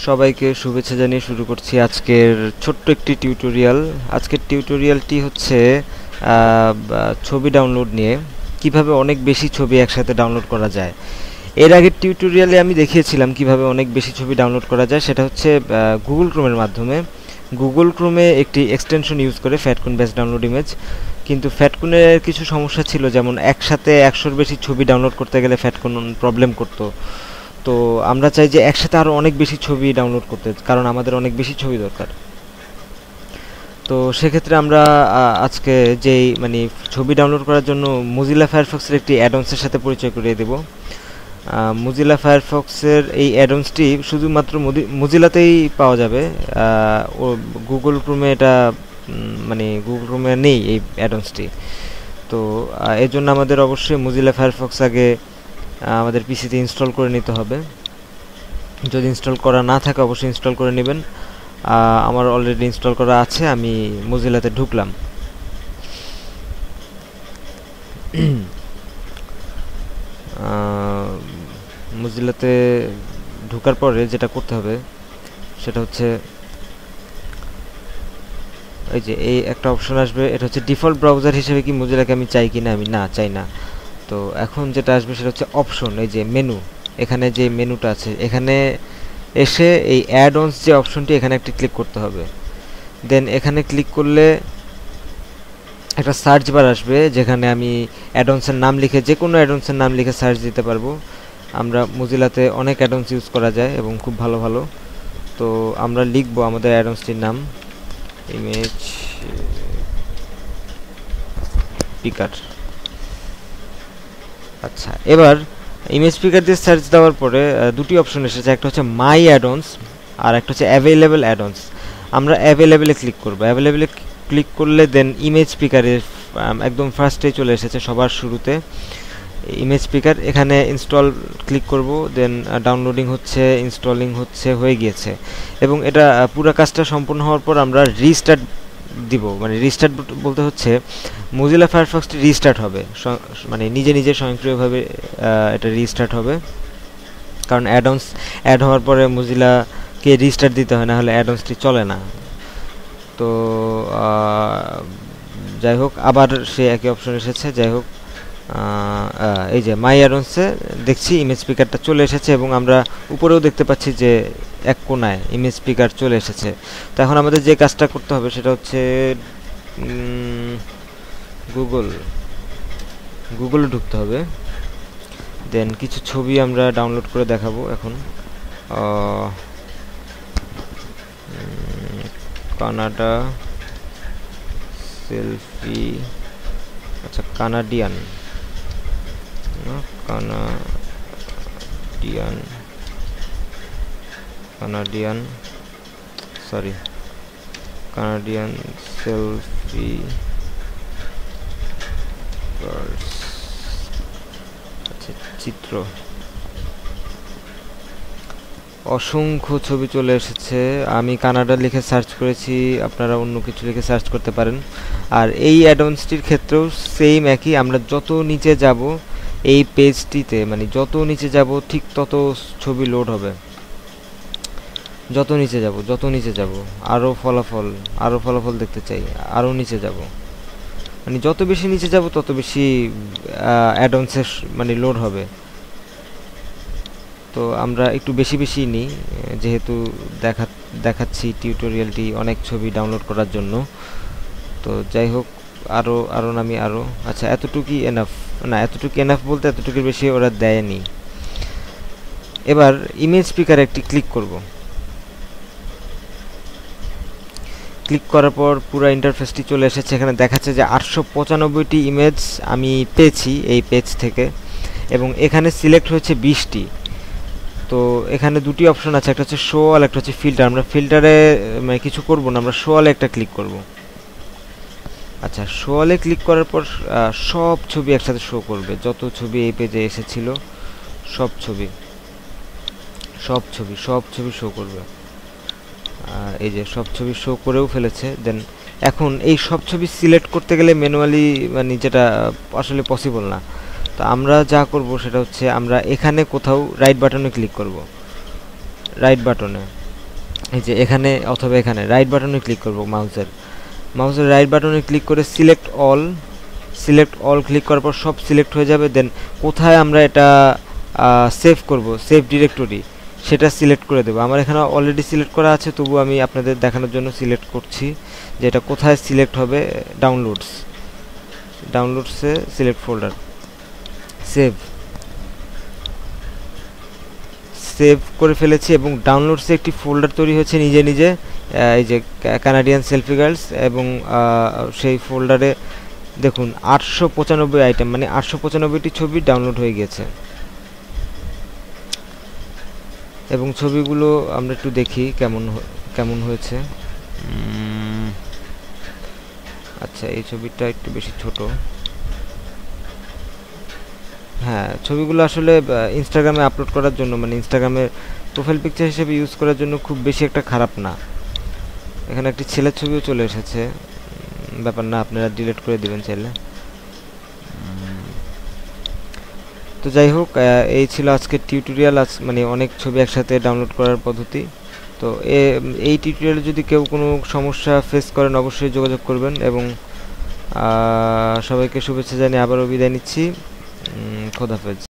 সবাইকে শুভেচ্ছা জানিয়ে শুরু করছি আজকের ছোট্ট একটি টিউটোরিয়াল। আজকের টিউটোরিয়ালটি হচ্ছে ছবি ডাউনলোড নিয়ে, কিভাবে অনেক বেশি ছবি একসাথে ডাউনলোড করা যায়। এর আগের টিউটোরিয়ালে আমি দেখিয়েছিলাম কিভাবে অনেক বেশি ছবি ডাউনলোড করা যায়, সেটা হচ্ছে গুগল ক্রোমের মাধ্যমে। গুগল ক্রোমে একটি এক্সটেনশন ইউজ করে ফ্যাটকুন বেস ডাউনলোড ইমেজ, কিন্তু ফ্যাটকুনের কিছু সমস্যা ছিল, যেমন একসাথে 100-র বেশি ছবি ডাউনলোড করতে গেলে ফ্যাটকুন প্রবলেম করতো। তো আমরা চাই যে একসাথে আরও অনেক বেশি ছবি ডাউনলোড করতে, কারণ আমাদের অনেক বেশি ছবি দরকার। তো সেক্ষেত্রে আমরা আজকে যেই ছবি ডাউনলোড করার জন্য মোজিলা ফায়ারফক্সের একটি অ্যাডঅনসের সাথে পরিচয় করিয়ে দেব। মোজিলা ফায়ারফক্সের এই অ্যাডঅনসটি শুধুমাত্র মোজিলাতেই পাওয়া যাবে। ও গুগল ক্রোমে এটা গুগল ক্রোমে নেই এই অ্যাডঅনসটি। তো এর জন্য আমাদের অবশ্যই মোজিলা ফায়ারফক্স আগে আমাদের পিসিতে ইনস্টল করে নিতে হবে। যদি ইনস্টল করা না থাকে অবশ্যই ইনস্টল করে নেবেন। আমার অলরেডি ইনস্টল করা আছে, আমি মোজিলাতে ঢুকলাম। মোজিলাতে ঢোকার পরে যেটা করতে হবে সেটা হচ্ছে এই যে এই একটা অপশন আসবে, এটা হচ্ছে ডিফল্ট ব্রাউজার হিসেবে কি মোজিলাকে আমি চাই কিনা। আমি না চাই না। তো এখন যেটা আসবে সেটা হচ্ছে অপশন, এই যে মেনু, এখানে যে মেনুটা আছে এখানে এসে এই অ্যাড অনস যে অপশনটি এখানে একটি ক্লিক করতে হবে। দেন এখানে ক্লিক করলে একটা সার্চ বার আসবে, যেখানে আমি অ্যাডঅনসের নাম লিখে, যে কোনো অ্যাডঅনসের নাম লিখে সার্চ দিতে পারবো। আমরা মোজিলাতে অনেক অ্যাডঅনস ইউজ করা যায় এবং খুব ভালো ভালো। তো আমরা লিখবো আমাদের অ্যাডঅনসটির নাম ইমেজ পিকার। আচ্ছা, এবার ইমেজ পিকার দিয়ে সার্চ দেওয়ার পরে দুটি অপশন এসেছে, একটা হচ্ছে মাই অ্যাডঅনস আর একটা হচ্ছে অ্যাভেলেবল অ্যাডঅনস। আমরা অ্যাভেলেবলে ক্লিক করবো। অ্যাভেলেবলে ক্লিক করলে দেন ইমেজ পিকারের একদম ফার্স্টে চলে এসেছে, সবার শুরুতে ইমেজ পিকার। এখানে ইনস্টল ক্লিক করব, দেন ডাউনলোডিং হচ্ছে, ইনস্টলিং হচ্ছে, হয়ে গিয়েছে। এবং এটা পুরো কাজটা সম্পূর্ণ হওয়ার পর আমরা রিস্টার্ট দিব। রিস্টার্ট বলতে হচ্ছে মোজিলা ফায়ারফক্সটি রিস্টার্ট হবে, নিজে নিজে স্বয়ংক্রিয়ভাবে এটা রিস্টার্ট হবে। কারণ অ্যাডঅনস অ্যাড হওয়ার পরে মোজিলাকে রিস্টার্ট দিতে হয়, না হলে অ্যাডঅনসটি চলে না। তো যাই হোক, আবার সে একই অপশন এসেছে। যাই হোক, এই যে মাই অ্যাডঅনসে দেখছি ইমেজ স্পিকারটা চলে এসেছে, এবং আমরা উপরেও দেখতে পাচ্ছি যে এক কোণায় ইমেজ স্পিকার চলে এসেছে। তো এখন আমাদের যে কাজটা করতে হবে সেটা হচ্ছে গুগলে ঢুকতে হবে। দেন কিছু ছবি আমরা ডাউনলোড করে দেখাবো এখন। কানাডা সেলফি, আচ্ছা কানাডিয়ান সেলফি আচ্ছা চিত্র। অসংখ্য ছবি চলে এসেছে। আমি কানাডা লিখে সার্চ করেছি, আপনারা অন্য কিছু লিখে সার্চ করতে পারেন। আর এই অ্যাডঅনসটির ক্ষেত্রেও সেম একই। আমরা যত নিচে যাব এই পেজটিতে, যত নিচে যাব ঠিক তত ছবি লোড হবে। যত নিচে যাব আরও ফলাফল দেখতে চাই, আরও নিচে যাব। যত বেশি নিচে যাব তত বেশি অ্যাডঅনসের লোড হবে। তো আমরা একটু বেশি নিই, যেহেতু দেখাচ্ছি টিউটোরিয়ালটি অনেক ছবি ডাউনলোড করার জন্য। তো যাই হোক, আরও নামি আরও। আচ্ছা, এতটুকুই এনাফ। না, এতটুকু এনাফ বলতে এতটুকুর বেশি ওরা দেয়নি। এবার ইমেজ স্পিকারে একটি ক্লিক করব। ক্লিক করার পর পুরো ইন্টারফেসটি চলে এসেছে। এখানে দেখাচ্ছে যে 895টি ইমেজ আমি পেয়েছি এই পেজ থেকে, এবং এখানে সিলেক্ট হয়েছে 20টি। তো এখানে দুটি অপশন আছে, একটা হচ্ছে শো অল, একটা হচ্ছে ফিল্টার। আমরা ফিল্টারে কিছু করব না, আমরা শো অলে একটা ক্লিক করব। আচ্ছা, শো অলে ক্লিক করার পর সব ছবি একসাথে শো করবে, যত ছবি এই পেজে এসেছিল সব ছবি শো করবে। এই যে সব ছবি শো করেও ফেলেছে। দেন এখন এই সব ছবি সিলেক্ট করতে গেলে ম্যানুয়ালি যেটা আসলে পসিবল না। তো আমরা যা করব সেটা হচ্ছে আমরা এখানে কোথাও রাইট বাটনে ক্লিক করব। রাইট বাটনে এই যে এখানে অথবা এখানে রাইট বাটনে ক্লিক করব, মাউসের রাইট বাটনে ক্লিক করে সিলেক্ট অল ক্লিক করার পর সব সিলেক্ট হয়ে যাবে। দেন কোথায় আমরা এটা সেভ করব, সেভ ডিরেক্টরি, সেটা সিলেক্ট করে দেবো। আমার এখানে অলরেডি সিলেক্ট করা আছে, তবু আমি আপনাদের দেখানোর জন্য সিলেক্ট করছি যে এটা কোথায় সিলেক্ট হবে। ডাউনলোডসে সিলেক্ট ফোল্ডার, সেভ করে ফেলেছি এবং ডাউনলোডসে একটি ফোল্ডার তৈরি হয়েছে নিজে নিজে, এই যে কানাডিয়ান সেলফি গার্লস, এবং সেই ফোল্ডারে দেখুন 895 আইটেম, মানে 895টি ছবি ডাউনলোড হয়ে গেছে। এবং ছবিগুলো আমরা একটু দেখি কেমন হয়েছে। আচ্ছা, এই ছবিটা একটু বেশি ছোট। হ্যাঁ, ছবিগুলো আসলে ইনস্টাগ্রামে আপলোড করার জন্য, মানে ইনস্টাগ্রামের প্রোফাইল পিকচার হিসেবে ইউজ করার জন্য খুব বেশি একটা খারাপ না। এখানে একটি ছেলের ছবিও চলে এসেছে, ব্যাপার না, আপনারা ডিলিট করে দিবেন চাইলে। তো যাই হোক, এই ছিল আজকের টিউটোরিয়াল, মানে অনেক ছবি একসাথে ডাউনলোড করার পদ্ধতি। তো এই টিউটোরিয়ালে যদি কেউ কোনো সমস্যা ফেস করেন অবশ্যই যোগাযোগ করবেন, এবং সবাইকে শুভেচ্ছা জানিয়ে আবারও বিদায় নিচ্ছি। খোদাহাফেজ।